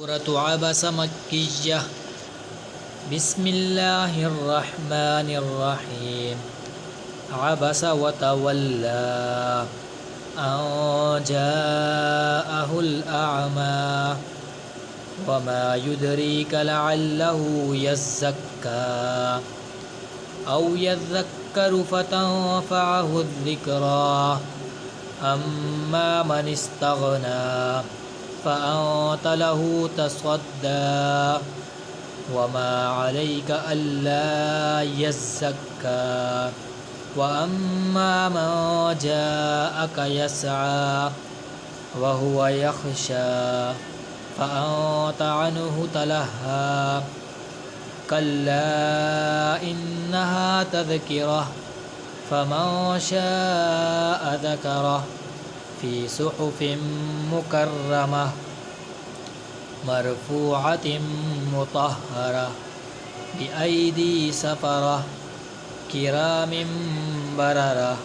सूरत अबस मक्किय्या। बिस्मिल्लाहिर्रहमानिर्रहीम। अबस व तवल्ला अन जाअहुल अअमा वमा युद्रीक लअल्लहु यज़्ज़क्का औ यज़्ज़क्करु फतनफ़अहुज़्ज़िक्रा अम्मा मन इस्तग़ना फ़अन्त लहु तसद्दा वमा अलैक अल्ला यज़्ज़क्का वअम्मा मन जाअक यसआ वहुव यख़शा फ़अन्त अन्हु तलहा कल्ला इन्नहा तज़किरह फ़मन शाअ ज़करह फ़ी सुहुफ़िन मुकर्रमह मरफ़ूअतिन मुतहहरह बिअयदी सफ़रह किरामिन बररह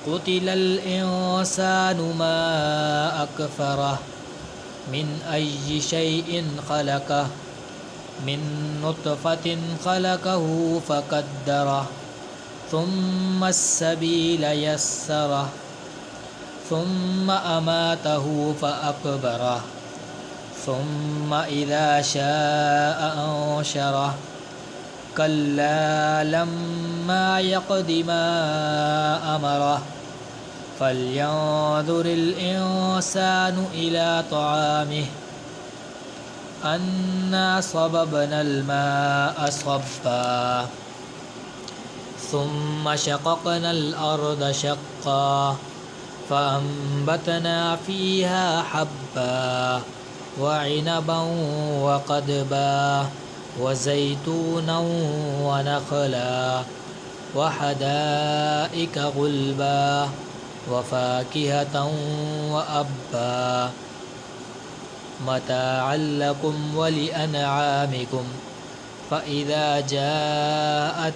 क़ुतिलल इंसानु मा अकफ़रह मिन अय्यि शैइन ख़लक़ह मिन नुत्फ़तिन ख़लक़हु फ़क़द्दरह थुम्मा अस्सबील यस्सरह थुम्मा अमातहु फ़अक़बरह थुम्मा इज़ा शाअ अंशरह कल्ला लम्मा यक़्दि मा अमरह फ़ल्यंज़ुरिल इंसानु इला तआमिह अन्ना सबबनल माअ सब्बा थुम्मा शक़क़नल अर्ज़ शक़्क़ा फ़अंबतना फ़ीहा हब्बा वइनबन वक़द्बा वज़ैतूना वनख़ला वहदाइक गुल्बा वफ़ाकिहतन वअब्बा मताअन लकुम वलिअनआमिकुम फ़इज़ा जाअतिस्साख़्ख़ह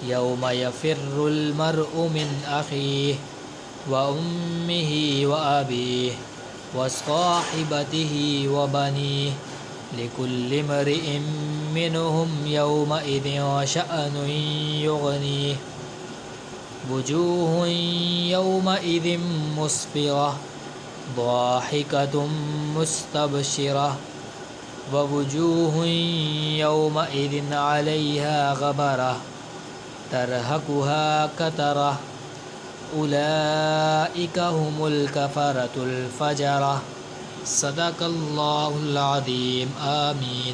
यौम यफ़िर्रुल मर्अु मिन अख़ीह व उम्मिही व अबीह व साहिबतिही व बनीह लिकुल्लि इम्रिइन मिनहुम यौमइज़िन शअनुन युग़नीह वुजूहुन यौमइज़िन मुस्फ़िरह ضاحكة مستبشرة ووجوه يومئذ عليها غبرة ترهقها قترة أولئك هم الكفرة الفجرة صدق الله العظيم آمين।